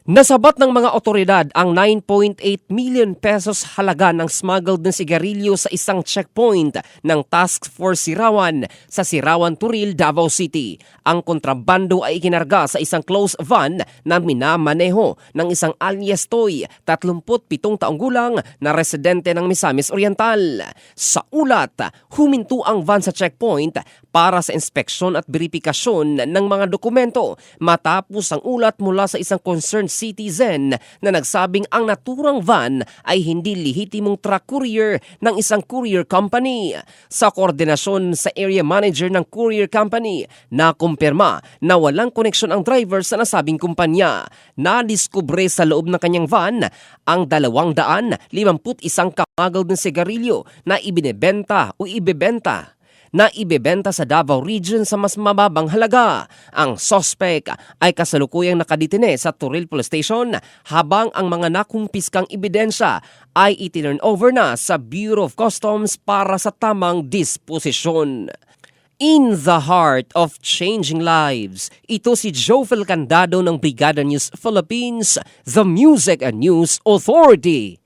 Nasabat ng mga otoridad ang 9.8 million pesos halaga ng smuggled na sigarilyo sa isang checkpoint ng Task Force Sirawan sa Sirawan, Turil, Davao City. Ang kontrabando ay ikinarga sa isang closed van na minamaneho ng isang alias Toy, 37 taong gulang na residente ng Misamis Oriental. Sa ulat, huminto ang van sa checkpoint para sa inspeksyon at beripikasyon ng mga dokumento matapos ang ulat mula sa isang concerned citizen na nagsabing ang naturang van ay hindi lehitimong truck courier ng isang courier company. Sa koordinasyon sa area manager ng courier company, nakumpirma na walang koneksyon ang driver sa nasabing kumpanya. Nadiskubre sa loob ng kanyang van ang 251 smuggled na sigarilyo na ibinebenta sa Davao Region sa mas mababang halaga. Ang suspect ay kasalukuyang nakadetine sa Turil Police Station habang ang mga nakumpiskang ebidensya ay itinurn over na sa Bureau of Customs para sa tamang disposisyon. In the heart of changing lives, ito si Jofel Candado ng Brigada News Philippines, the Music and News Authority.